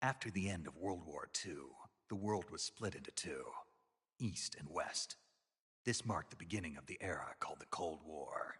After the end of World War II, the world was split into two, East and West. This marked the beginning of the era called the Cold War.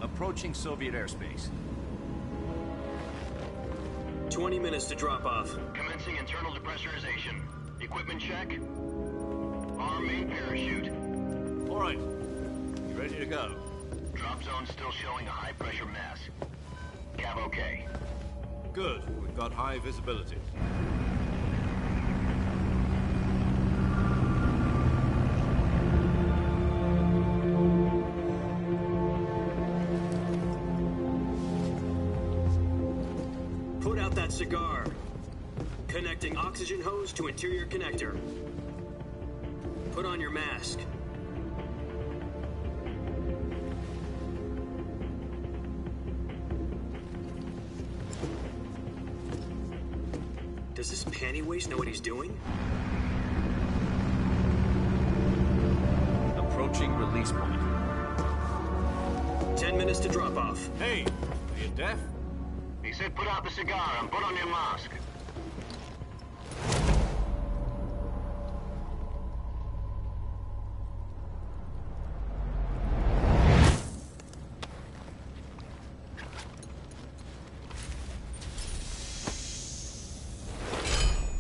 Approaching Soviet airspace. 20 minutes to drop off. Commencing internal depressurization. Equipment check. Arm main parachute. All right. You ready to go? Drop zone still showing a high pressure mass. Cav okay. Good. We've got high visibility. Put out that cigar. Connecting oxygen hose to interior connector. Put on your mask. Does this panty waste know what he's doing? Approaching release point. 10 minutes to drop off. Hey, are you deaf? He said put out the cigar and put on your mask.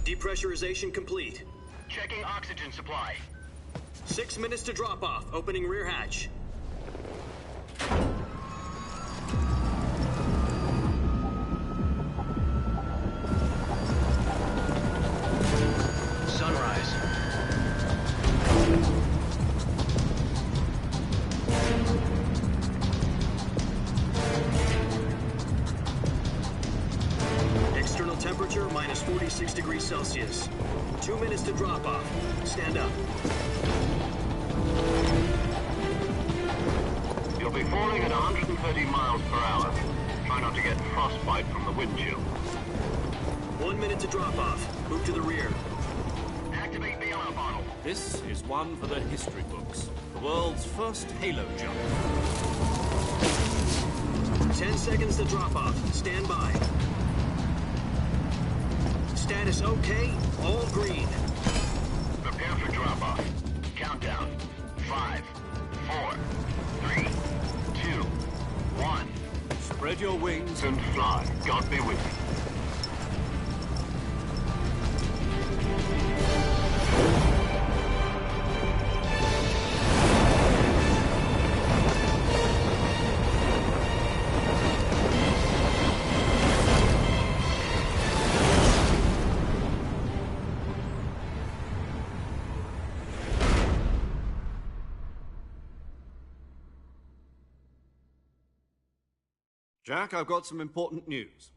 Depressurization complete. Checking oxygen supply. 6 minutes to drop off. Opening rear hatch. Sunrise. External temperature minus 46 degrees Celsius. 2 minutes to drop off. Stand up. You'll be falling at 130 miles per hour. Try not to get frostbite from the wind chill. 1 minute to drop off. Move to the rear. Activate the yellow bottle. This is one for the history books. The world's first halo jump. 10 seconds to drop off. Stand by. Status okay. All green. Prepare for drop-off. Countdown. 5, 4, 3, 2, 1. Spread your wings And fly. God be with you. Jack, I've got some important news.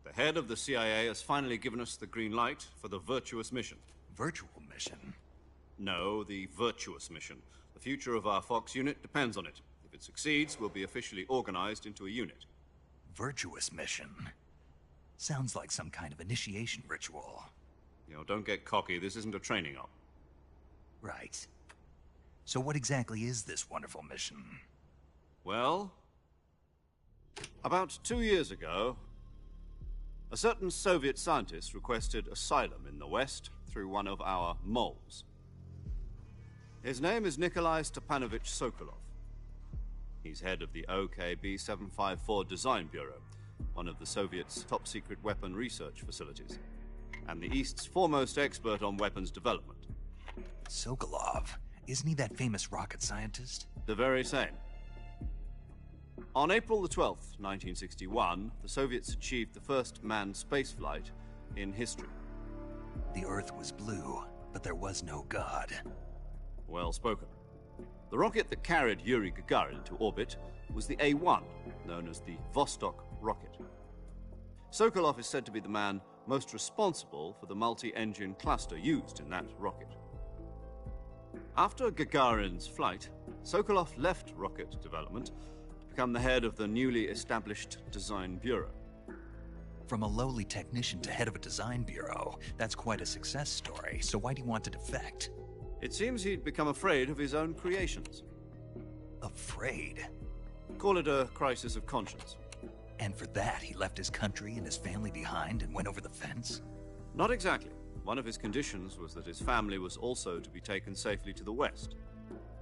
The head of the CIA has finally given us the green light for the virtuous mission. Virtual mission? No, the virtuous mission. The future of our Fox unit depends on it. If it succeeds, we'll be officially organized into a unit. Virtuous mission? Sounds like some kind of initiation ritual. You know, don't get cocky. This isn't a training op. Right. So what exactly is this wonderful mission? Well, about 2 years ago, a certain Soviet scientist requested asylum in the West through one of our moles. His name is Nikolai Stepanovich Sokolov. He's head of the OKB-754 Design Bureau, one of the Soviets' top-secret weapon research facilities, and the East's foremost expert on weapons development. Sokolov? Isn't he that famous rocket scientist? The very same. On April the 12th, 1961, the Soviets achieved the first manned spaceflight in history. The Earth was blue, but there was no God. Well spoken. The rocket that carried Yuri Gagarin into orbit was the A-1, known as the Vostok rocket. Sokolov is said to be the man most responsible for the multi-engine cluster used in that rocket. After Gagarin's flight, Sokolov left rocket development to become the head of the newly established Design Bureau. From a lowly technician to head of a design bureau, that's quite a success story, so why do you want to defect? It seems he'd become afraid of his own creations. Afraid? Call it a crisis of conscience. And for that, he left his country and his family behind and went over the fence? Not exactly. One of his conditions was that his family was also to be taken safely to the west.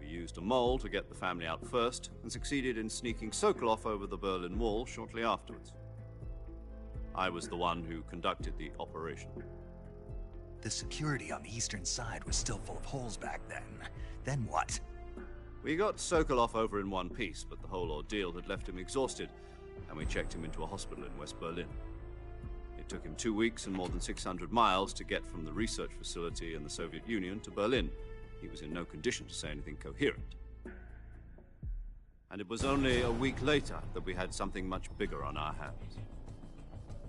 We used a mole to get the family out first and succeeded in sneaking Sokolov over the Berlin Wall shortly afterwards. I was the one who conducted the operation. The security on the eastern side was still full of holes back then. Then what? We got Sokolov over in one piece, but the whole ordeal had left him exhausted, and we checked him into a hospital in West Berlin. It took him 2 weeks and more than 600 miles to get from the research facility in the Soviet Union to Berlin. He was in no condition to say anything coherent. And it was only a week later that we had something much bigger on our hands.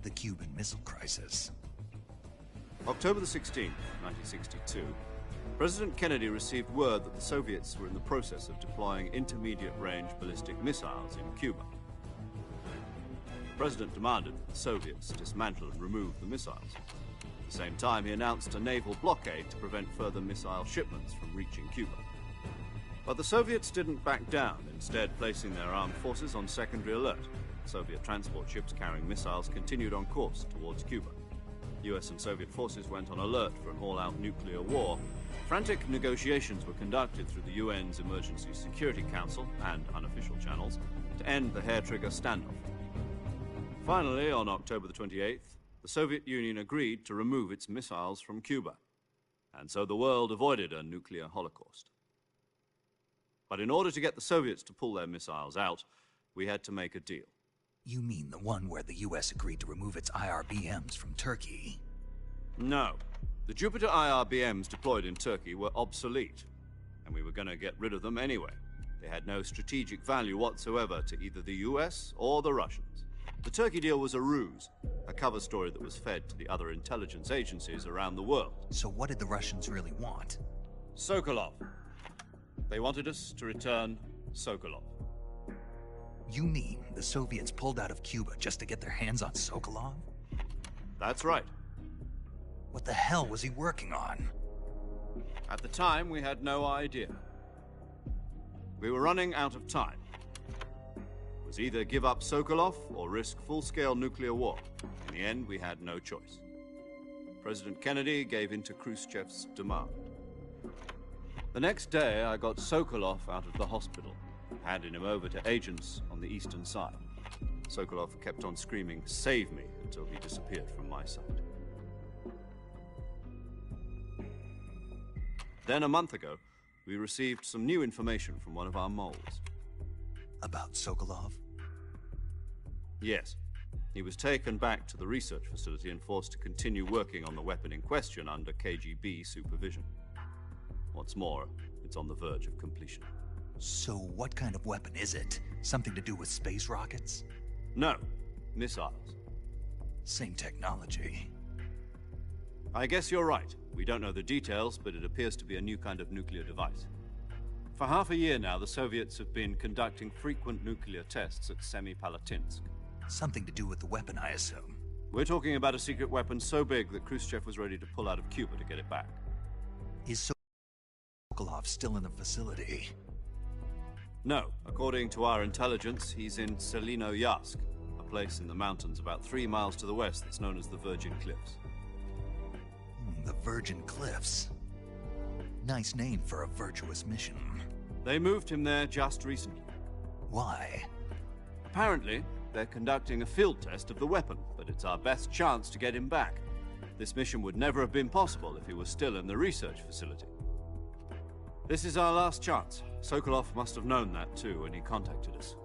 The Cuban Missile Crisis. October the 16th, 1962, President Kennedy received word that the Soviets were in the process of deploying intermediate-range ballistic missiles in Cuba. The President demanded that the Soviets dismantle and remove the missiles. At the same time, he announced a naval blockade to prevent further missile shipments from reaching Cuba. But the Soviets didn't back down, instead placing their armed forces on secondary alert. Soviet transport ships carrying missiles continued on course towards Cuba. US and Soviet forces went on alert for an all-out nuclear war. Frantic negotiations were conducted through the UN's Emergency Security Council and unofficial channels to end the hair-trigger standoff. Finally, on October the 28th, the Soviet Union agreed to remove its missiles from Cuba, and so the world avoided a nuclear holocaust. But in order to get the Soviets to pull their missiles out, we had to make a deal. You mean the one where the US agreed to remove its IRBMs from Turkey? No. The Jupiter IRBMs deployed in Turkey were obsolete, and we were going to get rid of them anyway. They had no strategic value whatsoever to either the US or the Russians. The Turkey deal was a ruse, a cover story that was fed to the other intelligence agencies around the world. So what did the Russians really want? Sokolov. They wanted us to return Sokolov. You mean the Soviets pulled out of Cuba just to get their hands on Sokolov? That's right. What the hell was he working on? At the time, we had no idea. We were running out of time. It was either give up Sokolov or risk full-scale nuclear war. In the end, we had no choice. President Kennedy gave in to Khrushchev's demand. The next day, I got Sokolov out of the hospital, handing him over to agents on the eastern side. Sokolov kept on screaming, "Save me," until he disappeared from my sight. Then, a month ago, we received some new information from one of our moles. About Sokolov? Yes. He was taken back to the research facility and forced to continue working on the weapon in question under KGB supervision. What's more, it's on the verge of completion. So what kind of weapon is it? Something to do with space rockets? No, missiles. Same technology. I guess you're right. We don't know the details, but it appears to be a new kind of nuclear device. For half a year now, the Soviets have been conducting frequent nuclear tests at Semipalatinsk. Something to do with the weapon, I assume. We're talking about a secret weapon so big that Khrushchev was ready to pull out of Cuba to get it back. Is Sokolov still in the facility? No. According to our intelligence, he's in Selino-Yarsk, a place in the mountains about 3 miles to the west that's known as the Virgin Cliffs. The Virgin Cliffs. Nice name for a virtuous mission. They moved him there just recently. Why? Apparently, they're conducting a field test of the weapon, but it's our best chance to get him back. This mission would never have been possible if he was still in the research facility. This is our last chance. Sokolov must have known that too when he contacted us.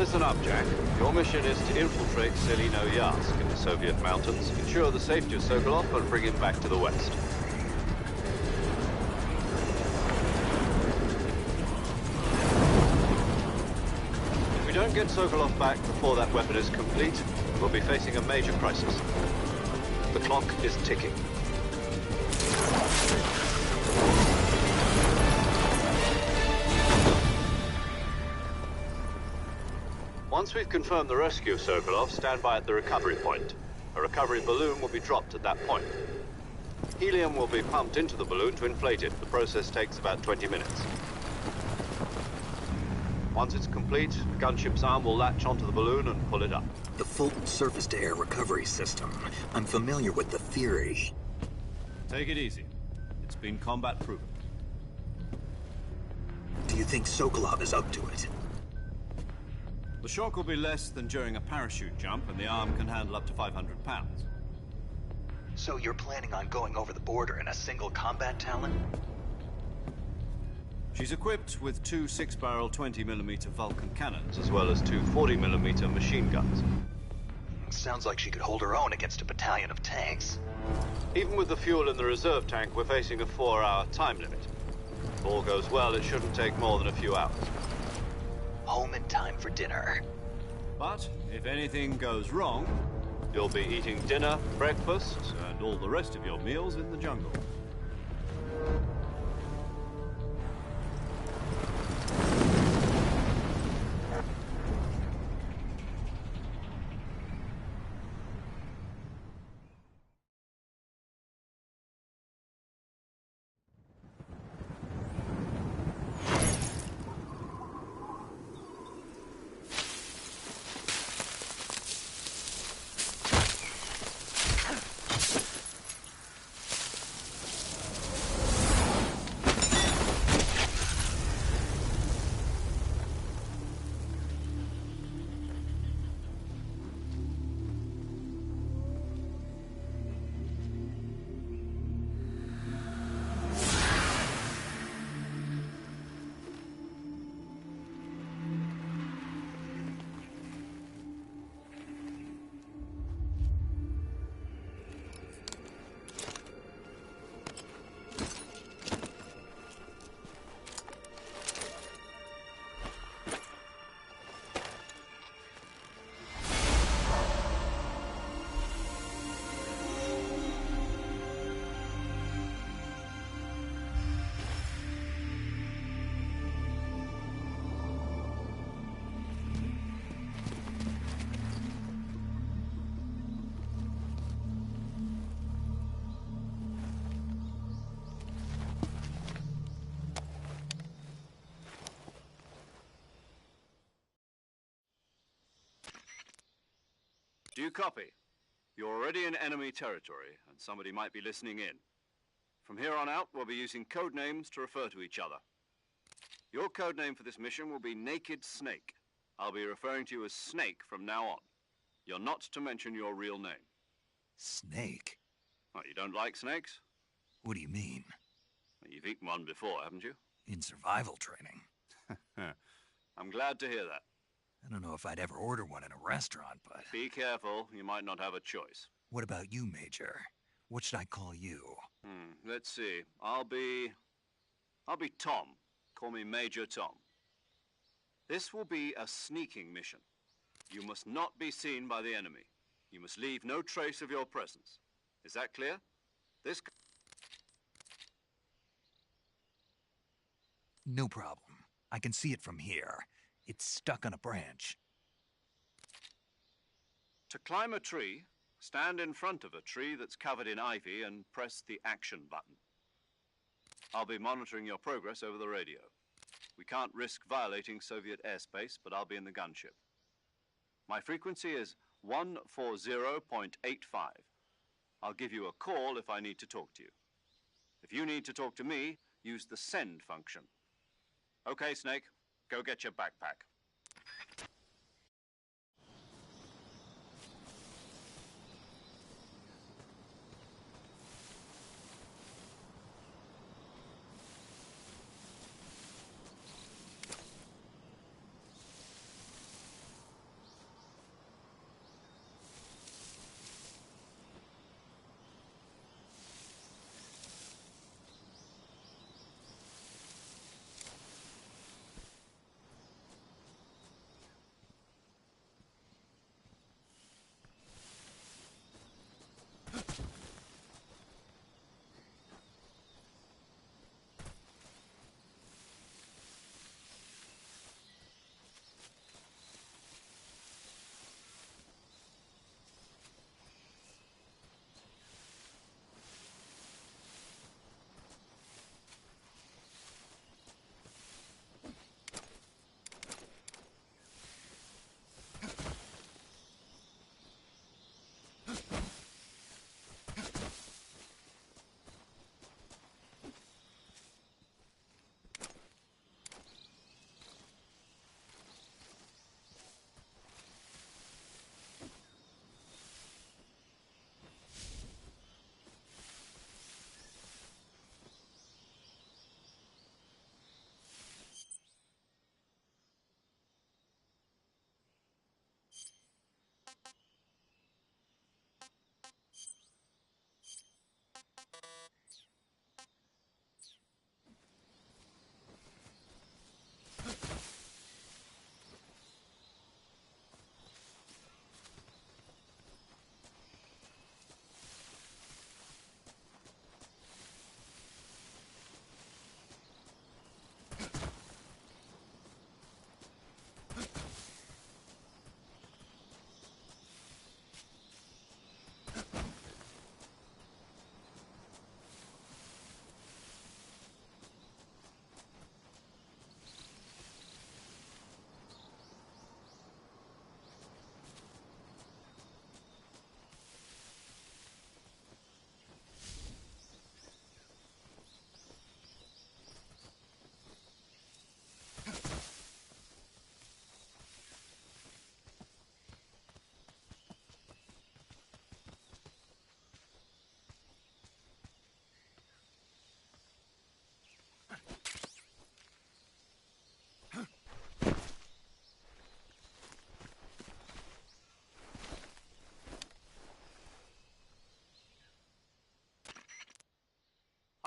listen up, Jack. Your mission is to infiltrate Selino-Yarsk in the Soviet mountains, ensure the safety of Sokolov, and bring him back to the west. If we don't get Sokolov back before that weapon is complete, we'll be facing a major crisis. The clock is ticking. Once we've confirmed the rescue of Sokolov, stand by at the recovery point. A recovery balloon will be dropped at that point. Helium will be pumped into the balloon to inflate it. The process takes about 20 minutes. Once it's complete, the gunship's arm will latch onto the balloon and pull it up. The Fulton surface-to-air recovery system. I'm familiar with the theory. Take it easy. It's been combat-proven. Do you think Sokolov is up to it? The shock will be less than during a parachute jump, and the arm can handle up to 500 pounds. So you're planning on going over the border in a single combat Talon? She's equipped with two 6-barrel 20mm Vulcan cannons, as well as two 40mm machine guns. Sounds like she could hold her own against a battalion of tanks. Even with the fuel in the reserve tank, we're facing a 4-hour time limit. If all goes well, it shouldn't take more than a few hours. Home in time for dinner. But if anything goes wrong, you'll be eating dinner, breakfast, and all the rest of your meals in the jungle. Do you copy? You're already in enemy territory, and somebody might be listening in. From here on out, we'll be using code names to refer to each other. Your code name for this mission will be Naked Snake. I'll be referring to you as Snake from now on. You're not to mention your real name. Snake? Oh, you don't like snakes? What do you mean? Well, you've eaten one before, haven't you? In survival training. I'm glad to hear that. I don't know if I'd ever order one in a restaurant, but... Be careful, you might not have a choice. What about you, Major? What should I call you? Let's see. I'll be Tom. Call me Major Tom. This will be a sneaking mission. You must not be seen by the enemy. You must leave no trace of your presence. Is that clear? This... No problem. I can see it from here. It's stuck on a branch. To climb a tree, stand in front of a tree that's covered in ivy and press the action button. I'll be monitoring your progress over the radio. We can't risk violating Soviet airspace, but I'll be in the gunship. My frequency is 140.85. I'll give you a call if I need to talk to you. If you need to talk to me, use the send function. Okay, Snake, go get your backpack.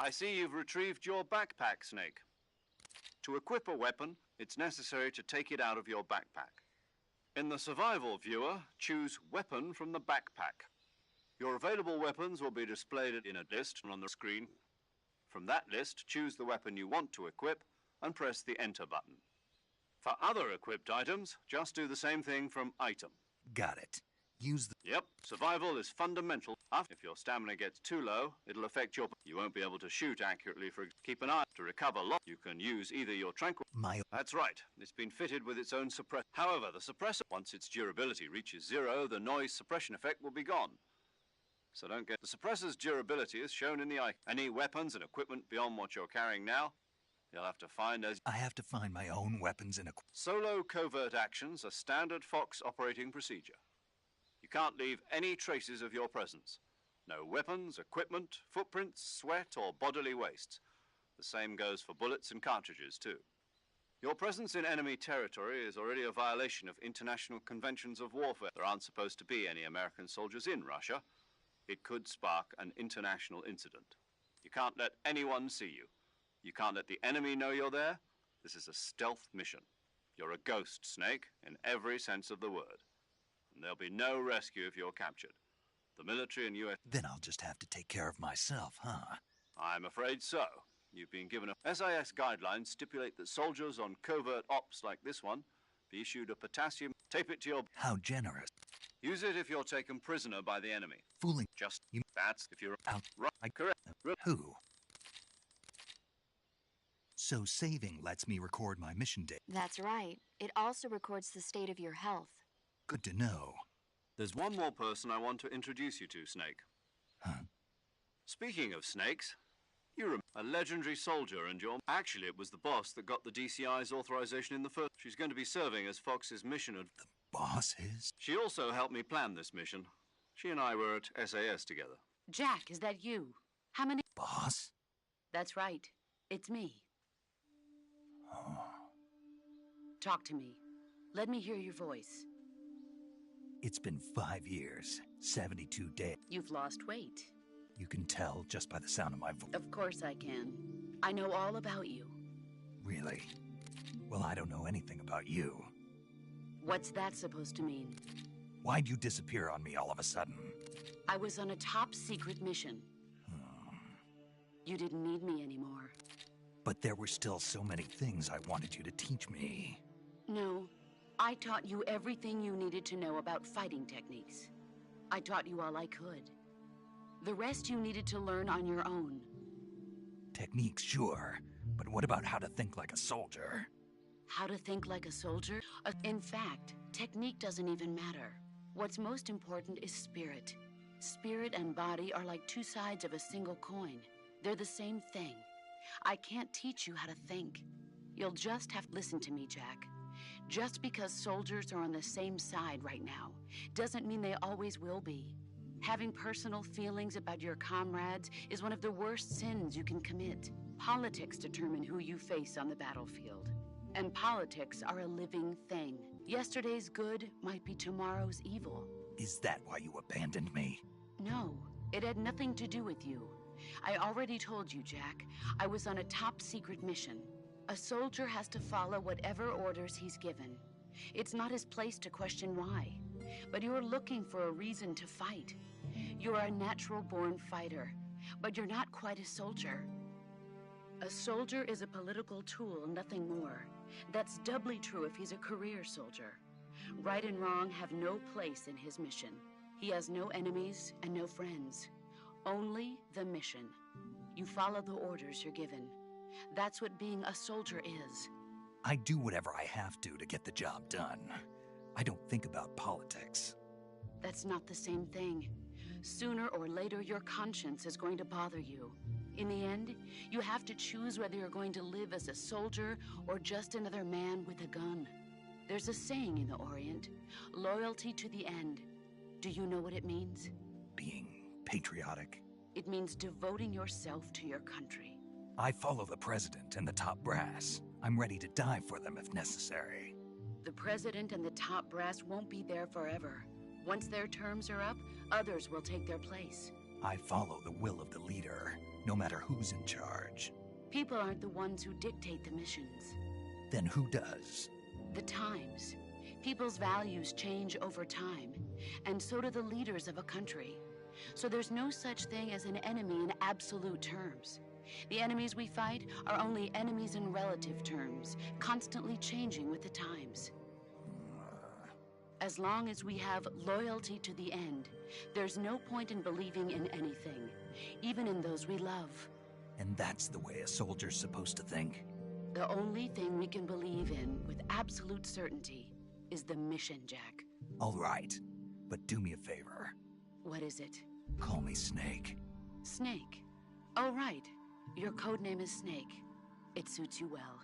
I see you've retrieved your backpack, Snake. To equip a weapon, it's necessary to take it out of your backpack. In the survival viewer, choose Weapon from the backpack. Your available weapons will be displayed in a list on the screen. From that list, choose the weapon you want to equip and press the Enter button. For other equipped items, just do the same thing from Item. Got it. Use the... Yep, survival is fundamental. If your stamina gets too low, it'll affect your... You won't be able to shoot accurately for... Keep an eye to recover lot. You can use either your That's right. It's been fitted with its own suppressor. However, the suppressor, once its durability reaches 0, the noise suppression effect will be gone. So don't get... The suppressor's durability is shown in the icon. Any weapons and equipment beyond what you're carrying now, you'll have to find as... I have to find my own weapons and equipment. Solo covert actions are standard Fox operating procedure. You can't leave any traces of your presence. No weapons, equipment, footprints, sweat, or bodily wastes. The same goes for bullets and cartridges, too. Your presence in enemy territory is already a violation of international conventions of warfare. There aren't supposed to be any American soldiers in Russia. It could spark an international incident. You can't let anyone see you. You can't let the enemy know you're there. This is a stealth mission. You're a ghost, Snake, in every sense of the word. And there'll be no rescue if you're captured. The military and U.S. Then I'll just have to take care of myself, huh? I'm afraid so. You've been given a... SIS guidelines stipulate that soldiers on covert ops like this one be issued a potassium... Tape it to your... How generous. Use it if you're taken prisoner by the enemy. Fooling. Just... You... That's if you're... Out. Right. Correct. Who? So saving lets me record my mission date. That's right. It also records the state of your health. Good to know. There's one more person I want to introduce you to, Snake. Huh? Speaking of snakes, you remember a legendary soldier and your... Actually, it was the boss that got the DCI's authorization in the first... She's going to be serving as Fox's mission at... The boss is? She also helped me plan this mission. She and I were at SAS together. Jack, is that you? How many... Boss? That's right. It's me. Oh. Talk to me. Let me hear your voice. It's been 5 years, 72 days. You've lost weight. You can tell just by the sound of my voice. Of course I can. I know all about you. Really? Well, I don't know anything about you. What's that supposed to mean? Why'd you disappear on me all of a sudden? I was on a top-secret mission. You didn't need me anymore. But there were still so many things I wanted you to teach me. No. I taught you everything you needed to know about fighting techniques. I taught you all I could. The rest you needed to learn on your own. Techniques, sure. But what about how to think like a soldier? How to think like a soldier? In fact, technique doesn't even matter. What's most important is spirit. Spirit and body are like two sides of a single coin. They're the same thing. I can't teach you how to think. You'll just have to listen to me, Jack. Just because soldiers are on the same side right now doesn't mean they always will be. Having personal feelings about your comrades is one of the worst sins you can commit. Politics determine who you face on the battlefield. And politics are a living thing. Yesterday's good might be tomorrow's evil. Is that why you abandoned me? No, it had nothing to do with you. I already told you, Jack. I was on a top-secret mission. A soldier has to follow whatever orders he's given. It's not his place to question why. But you're looking for a reason to fight. You're a natural-born fighter, but you're not quite a soldier. A soldier is a political tool, nothing more. That's doubly true if he's a career soldier. Right and wrong have no place in his mission. He has no enemies and no friends. Only the mission. You follow the orders you're given. That's what being a soldier is. I do whatever I have to get the job done. I don't think about politics. That's not the same thing. Sooner or later, your conscience is going to bother you. In the end, you have to choose whether you're going to live as a soldier or just another man with a gun. There's a saying in the Orient, loyalty to the end. Do you know what it means? Being patriotic. It means devoting yourself to your country. I follow the president and the top brass. I'm ready to die for them if necessary. The president and the top brass won't be there forever. Once their terms are up, others will take their place. I follow the will of the leader, no matter who's in charge. People aren't the ones who dictate the missions. Then who does? The times. People's values change over time, and so do the leaders of a country. So there's no such thing as an enemy in absolute terms. The enemies we fight are only enemies in relative terms, constantly changing with the times. As long as we have loyalty to the end, there's no point in believing in anything, even in those we love. And that's the way a soldier's supposed to think? The only thing we can believe in with absolute certainty is the mission, Jack. All right, but do me a favor. What is it? Call me Snake. Snake. Oh, right. Your codename is Snake. It suits you well.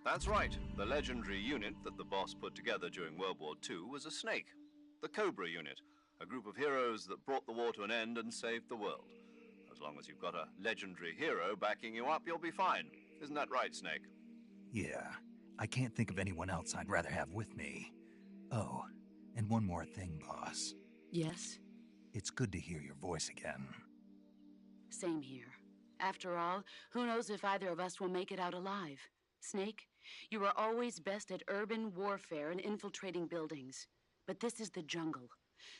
That's right. The legendary unit that the boss put together during World War II was a snake. The Cobra unit, a group of heroes that brought the war to an end and saved the world. As long as you've got a legendary hero backing you up, you'll be fine. Isn't that right, Snake? Yeah, I can't think of anyone else I'd rather have with me. Oh, and one more thing, boss. Yes? It's good to hear your voice again. Same here. After all, who knows if either of us will make it out alive? Snake, you are always best at urban warfare and infiltrating buildings. But this is the jungle.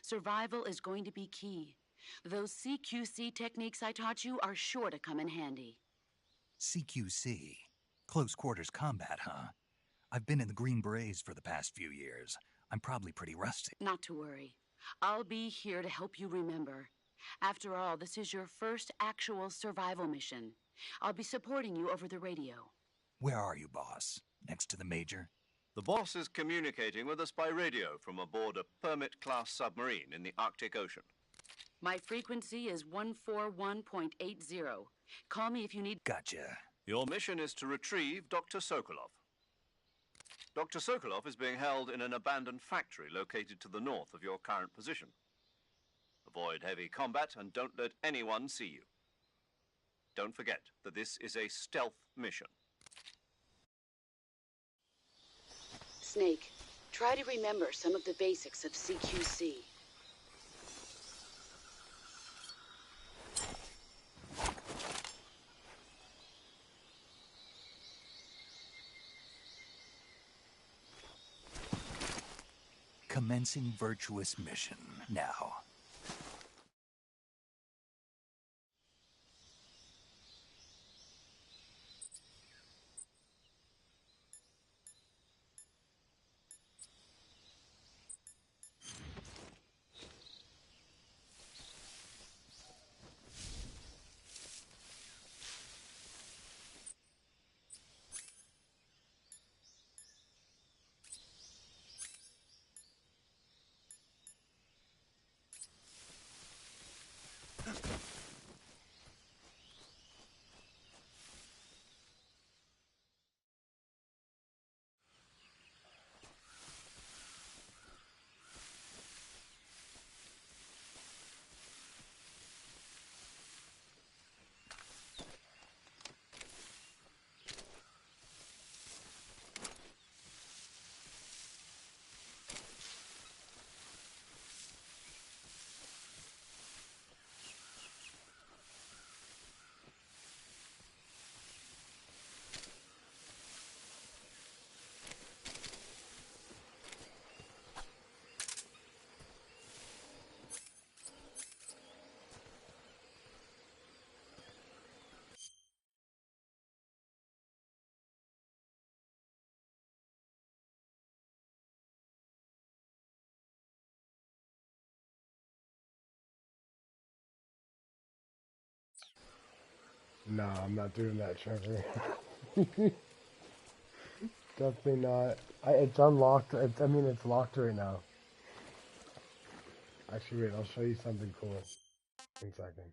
Survival is going to be key. Those CQC techniques I taught you are sure to come in handy. CQC? Close quarters combat, huh? I've been in the Green Berets for the past few years. I'm probably pretty rusty. Not to worry. I'll be here to help you remember. After all, this is your first actual survival mission. I'll be supporting you over the radio. Where are you, boss? Next to the Major? The boss is communicating with us by radio from aboard a Permit-class submarine in the Arctic Ocean. My frequency is 141.80. Call me if you need... Gotcha. Your mission is to retrieve Dr. Sokolov. Dr. Sokolov is being held in an abandoned factory located to the north of your current position. Avoid heavy combat and don't let anyone see you. Don't forget that this is a stealth mission. Snake, try to remember some of the basics of CQC. Commencing virtuous mission now. No, I'm not doing that, Trevor. Definitely not. It's unlocked. I mean, it's locked right now. Actually, wait, I'll show you something cool. 1 second.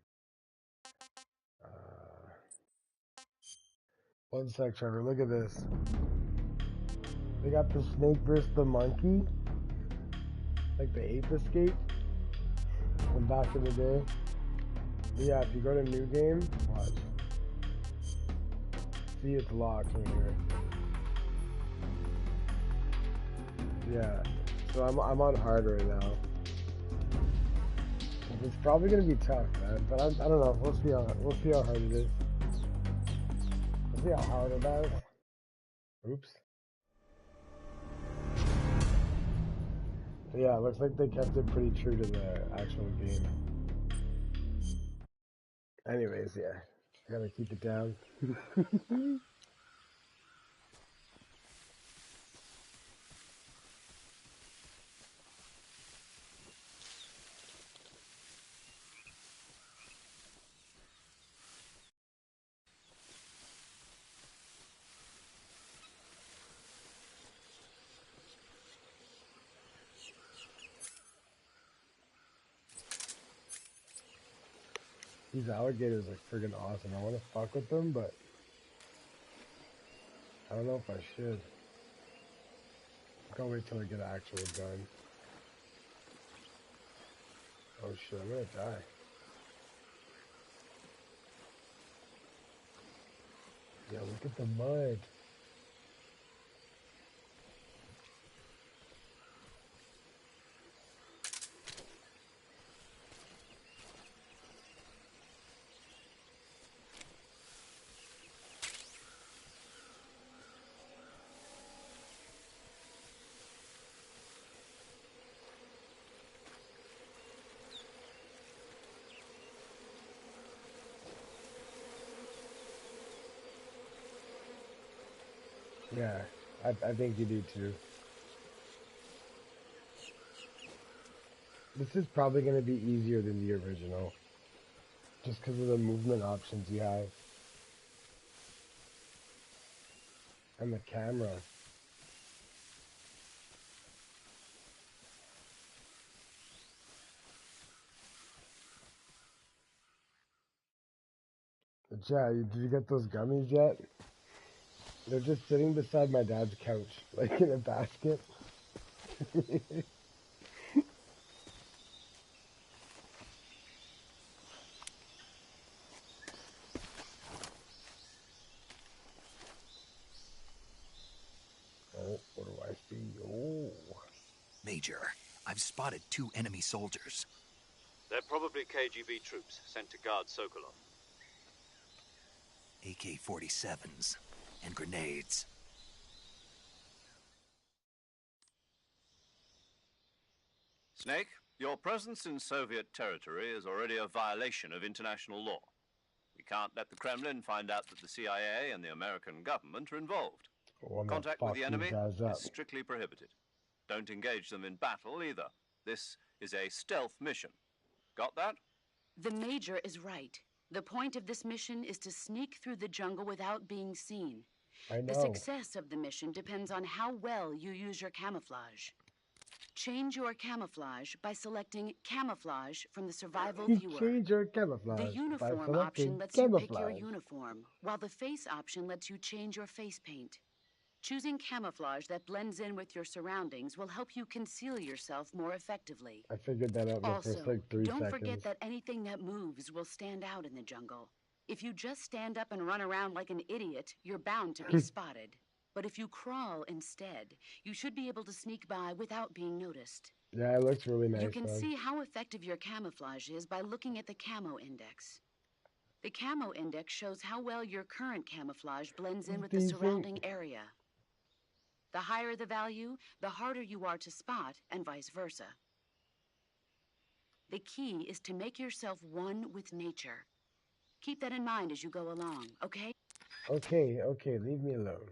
1 sec, Trevor. Look at this. They got the snake versus the monkey. Like the ape escape. From back in the day. But yeah, if you go to new game, watch. See, it's locked right here. Yeah. So I'm on hard right now. It's probably gonna be tough, man. But I don't know. We'll see how hard it is. We'll see how hard it is. Oops. But yeah, it looks like they kept it pretty true to the actual game. Anyways, yeah, I gotta keep it down. These alligators are friggin' awesome. I want to fuck with them, but I don't know if I should. I'll wait till I get an actual gun. Oh shit, I'm gonna die. Yeah, look at the mud. Yeah, I think you do too. This is probably going to be easier than the original. Just because of the movement options you have. And the camera. But yeah, did you get those gummies yet? They're just sitting beside my dad's couch, like in a basket. Oh, what do I see? Oh. Major, I've spotted 2 enemy soldiers. They're probably KGB troops sent to guard Sokolov. AK-47s and grenades. Snake, your presence in Soviet territory is already a violation of international law. We can't let the Kremlin find out that the CIA and the American government are involved. Oh, Contact with the enemy guys up. is strictly prohibited. Don't engage them in battle either. This is a stealth mission. Got that? The Major is right. The point of this mission is to sneak through the jungle without being seen. I know. The success of the mission depends on how well you use your camouflage. Change your camouflage by selecting Camouflage from the Survival Viewer. Change your camouflage The by Uniform selecting option lets you pick your camouflage. uniform, while the Face option lets you change your face paint. Choosing camouflage that blends in with your surroundings will help you conceal yourself more effectively. I figured that out in the Also, first like 3 don't seconds. forget that anything that moves will stand out in the jungle. If you just stand up and run around like an idiot, you're bound to be spotted. But if you crawl instead, you should be able to sneak by without being noticed. Yeah, it looks really nice. You can man. see how effective your camouflage is by looking at the camo index. The camo index shows how well your current camouflage blends in with the Decent. surrounding area. The higher the value, the harder you are to spot, and vice versa. The key is to make yourself one with nature. Keep that in mind as you go along, okay? Okay, leave me alone.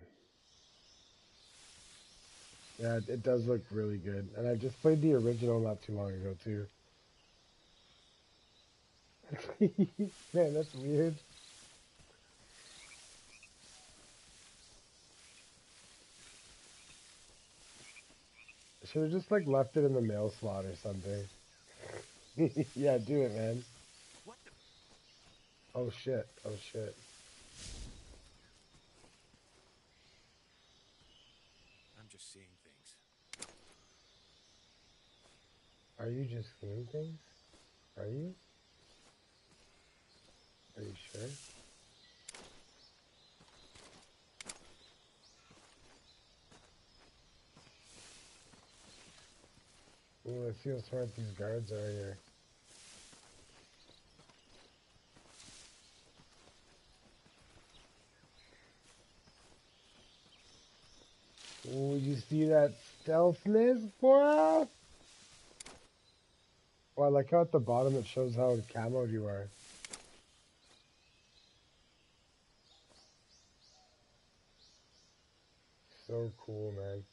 Yeah, it does look really good. And I just played the original not too long ago, too. Man, that's weird. Should have just, like, left it in the mail slot or something. Yeah, do it, man. What the? Oh, shit. Oh, shit. I'm just seeing things. Are you just seeing things? Are you? Are you sure? Ooh, let's see how smart these guards are here. Oh, you see that stealthness, boy? Oh, I like how at the bottom it shows how camoed you are. So cool, man.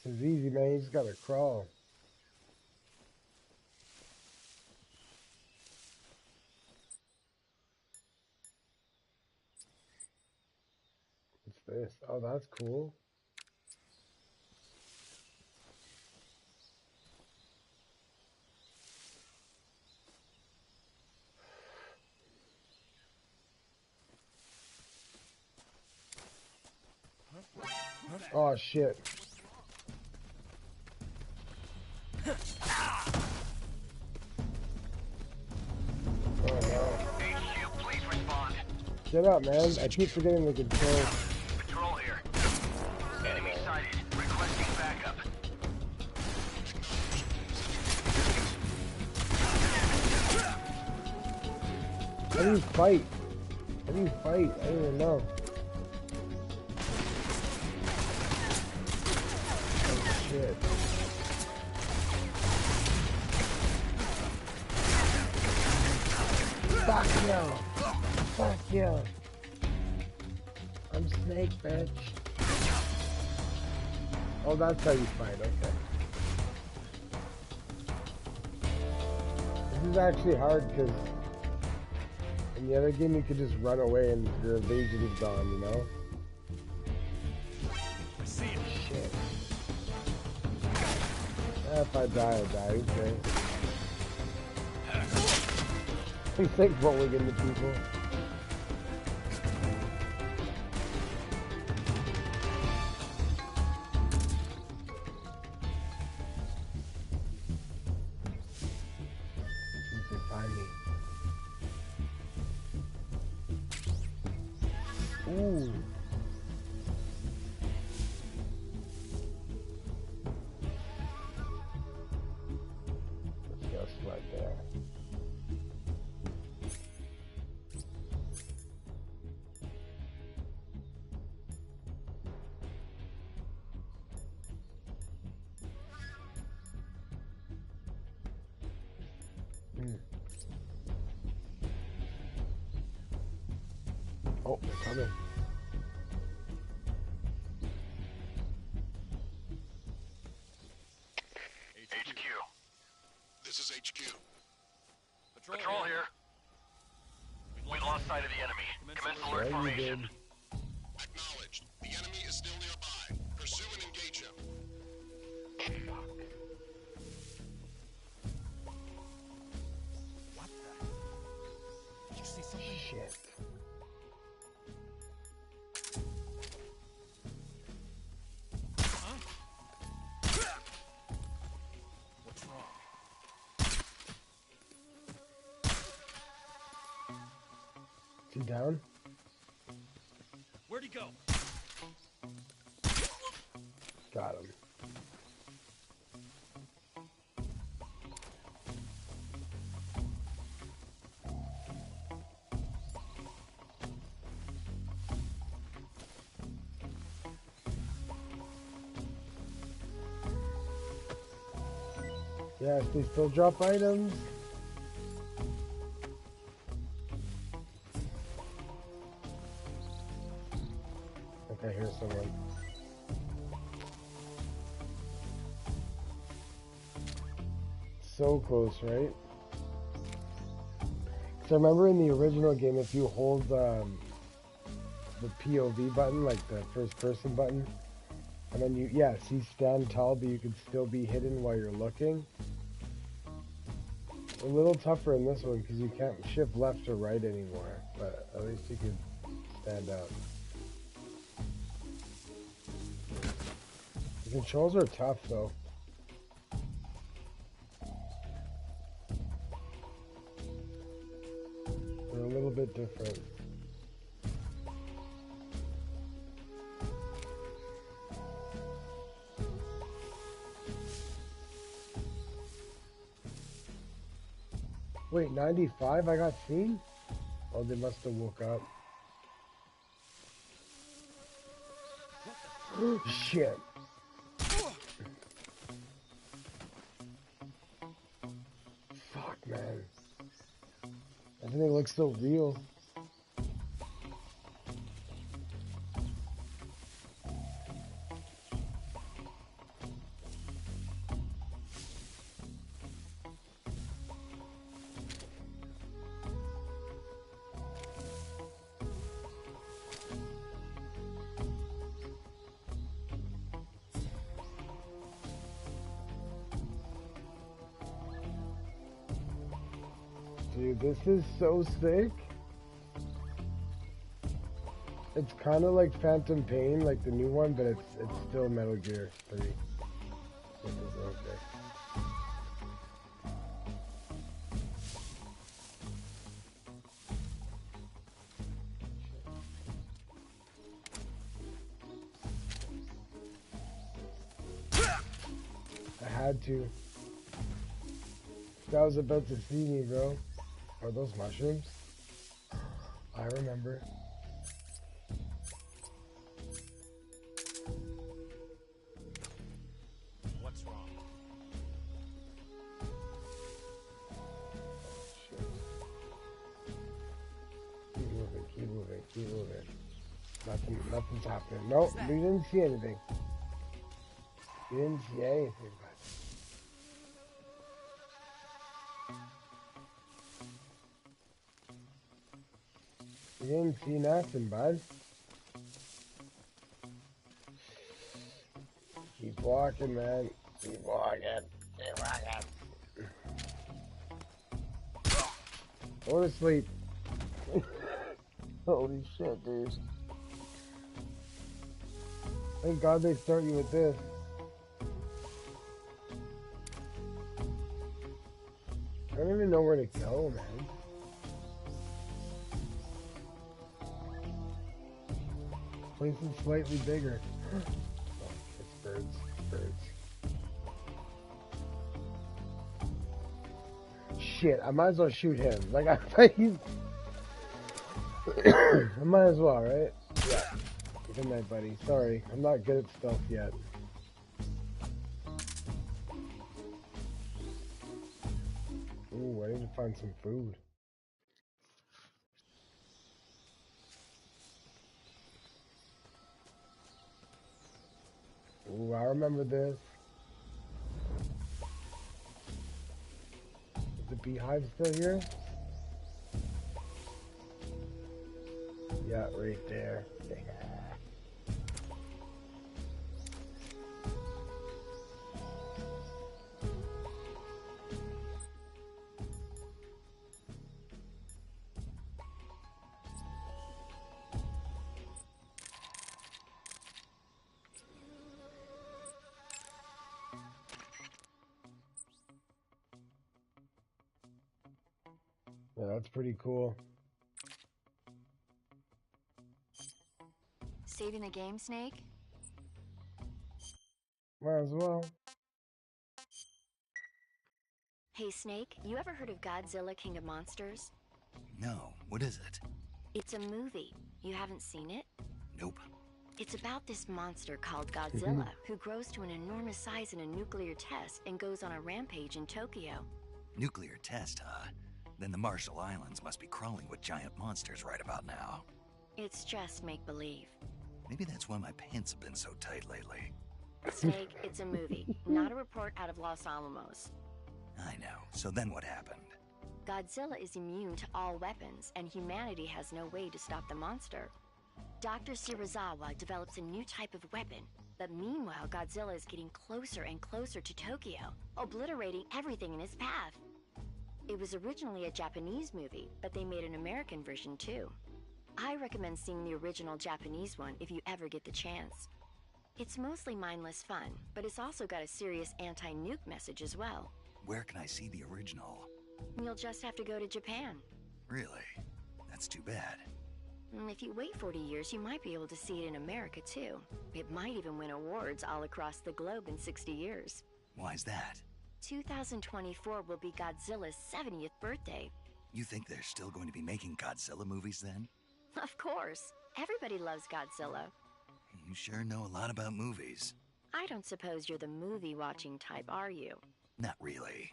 This is easy, man. You just gotta crawl. What's this? Oh, that's cool. Oh, shit. Oh, no. HQ, please respond. Get up, man. I keep forgetting the controls. Patrol here. Enemy sighted. Requesting backup. How do you fight? How do you fight? I don't even know. Oh, shit. Fuck you! Fuck you! I'm Snake, bitch. Oh, that's how you fight, okay. This is actually hard because in the other game you could just run away and your evasion is gone, you know? I see him. Shit. If I die, I die, okay. Think rolling into people. You can find me. Ooh. Just right there. Oh, they're coming. HQ. This is HQ. Patrol here. We lost sight of the enemy. Commence alert Yeah, you formation. did. Acknowledged. The enemy is still nearby. Pursue and engage him. What the? Did you see something? Shit. What's wrong? Is he down? Where'd he go? Got him. Yes, they still drop items. I think I hear someone. So close, right? So remember in the original game, if you hold the POV button, like the first person button, and then you, yeah, see stand tall, but you can still be hidden while you're looking. A little tougher in this one because you can't shift left or right anymore, but at least you can stand out. The controls are tough though. They're a little bit different. Wait, 95 I got seen? Oh, they must have woke up. Shit. Fuck, man. Everything looks so real. Dude, this is so sick. It's kind of like Phantom Pain, like the new one, but it's still Metal Gear 3. This is okay. I had to. That was about to see me, bro. Are those mushrooms? I remember. What's wrong? Shit. Keep moving, keep moving, keep moving. Nothing's happening. Nope, we didn't see anything. We didn't see anything, but... We didn't see nothing, bud. Keep walking, man. Keep walking. Keep walking. Go to sleep. Holy shit, dude. Thank God they start you with this. I don't even know where to go, man. Place is slightly bigger. Oh, it's birds. Birds. Shit, I might as well shoot him. Like, he's... I might as well, right? Yeah. Good night, buddy. Sorry, I'm not good at stealth yet. Ooh, I need to find some food. Ooh, I remember this. Is the beehive still here? Yeah, right there. Yeah, that's pretty cool. Saving the game, Snake? Might as well. Hey, Snake, you ever heard of Godzilla King of Monsters? No, what is it? It's a movie. You haven't seen it? Nope. It's about this monster called Godzilla, who grows to an enormous size in a nuclear test and goes on a rampage in Tokyo. Nuclear test, huh? Then the Marshall Islands must be crawling with giant monsters right about now. It's just make-believe. Maybe that's why my pants have been so tight lately. Snake, it's a movie, not a report out of Los Alamos. I know. So then what happened? Godzilla is immune to all weapons, and humanity has no way to stop the monster. Dr. Shirazawa develops a new type of weapon, but meanwhile Godzilla is getting closer and closer to Tokyo, obliterating everything in his path. It was originally a Japanese movie, but they made an American version too. I recommend seeing the original Japanese one if you ever get the chance. It's mostly mindless fun, but it's also got a serious anti-nuke message as well. Where can I see the original? You'll just have to go to Japan. Really? That's too bad. If you wait 40 years, you might be able to see it in America too. It might even win awards all across the globe in 60 years. Why's that? 2024 will be Godzilla's 70th birthday. You think they're still going to be making Godzilla movies then? Of course. Everybody loves Godzilla. You sure know a lot about movies. I don't suppose you're the movie-watching type, are you? Not really.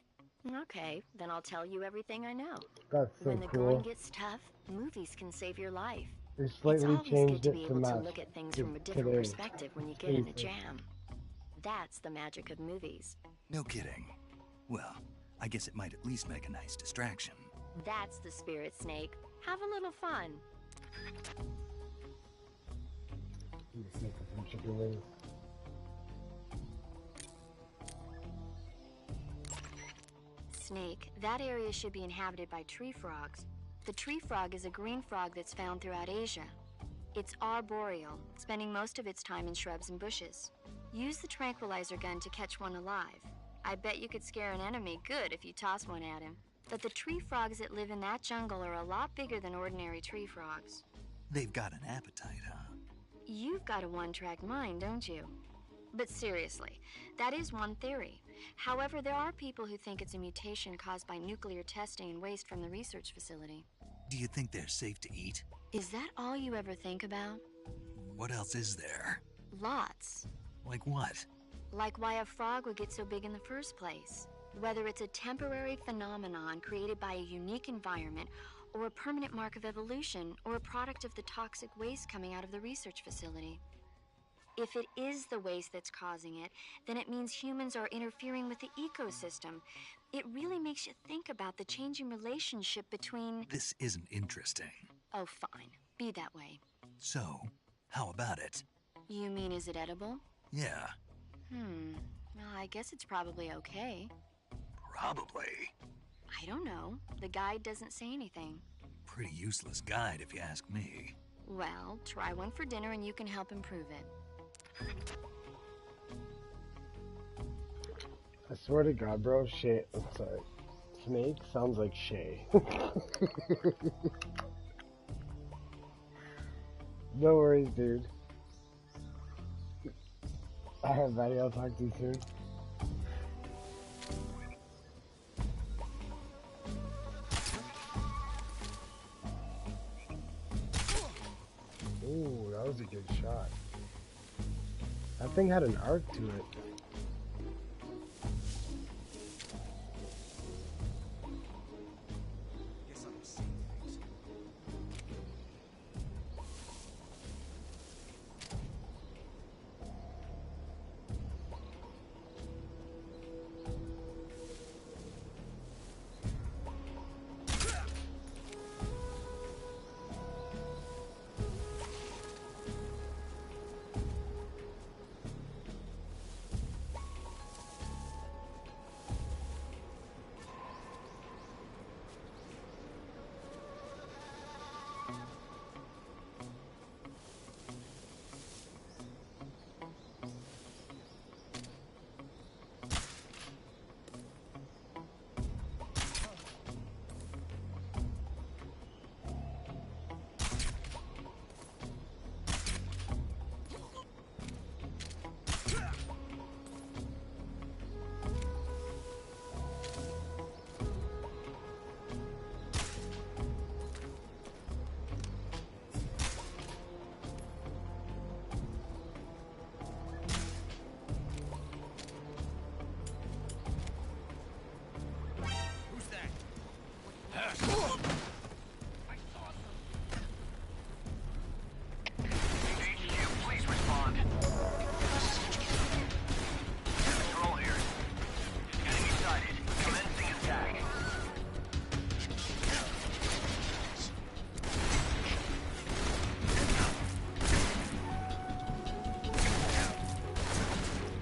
Okay, then I'll tell you everything I know. That's so When the cool. going gets tough, movies can save your life. They It's slightly always good changed to it be to able to match look at things to from a different today. perspective when you get in a Jesus. jam. That's the magic of movies. No kidding. Well, I guess it might at least make a nice distraction. That's the spirit, Snake. Have a little fun. Let me see if there's some chicken wings. Snake, that area should be inhabited by tree frogs. The tree frog is a green frog that's found throughout Asia. It's arboreal, spending most of its time in shrubs and bushes. Use the tranquilizer gun to catch one alive. I bet you could scare an enemy good if you toss one at him. But the tree frogs that live in that jungle are a lot bigger than ordinary tree frogs. They've got an appetite, huh? You've got a one-track mind, don't you? But seriously, that is one theory. However, there are people who think it's a mutation caused by nuclear testing and waste from the research facility. Do you think they're safe to eat? Is that all you ever think about? What else is there? Lots. Like what? Like why a frog would get so big in the first place. Whether it's a temporary phenomenon created by a unique environment, or a permanent mark of evolution, or a product of the toxic waste coming out of the research facility. If it is the waste that's causing it, then it means humans are interfering with the ecosystem. It really makes you think about the changing relationship between... This isn't interesting. Oh, fine. Be that way. So, how about it? You mean, is it edible? Yeah. Well, I guess it's probably okay. Probably. I don't know. The guide doesn't say anything. Pretty useless guide, if you ask me. Well, try one for dinner and you can help improve it. I swear to God, bro, Shay. I'm sorry. Snake sounds like Shay. No worries, dude. Alright, buddy, I'll talk to you soon. Ooh, that was a good shot. That thing had an arc to it.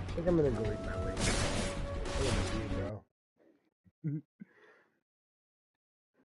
I think I'm gonna go eat my wings. I love you, bro.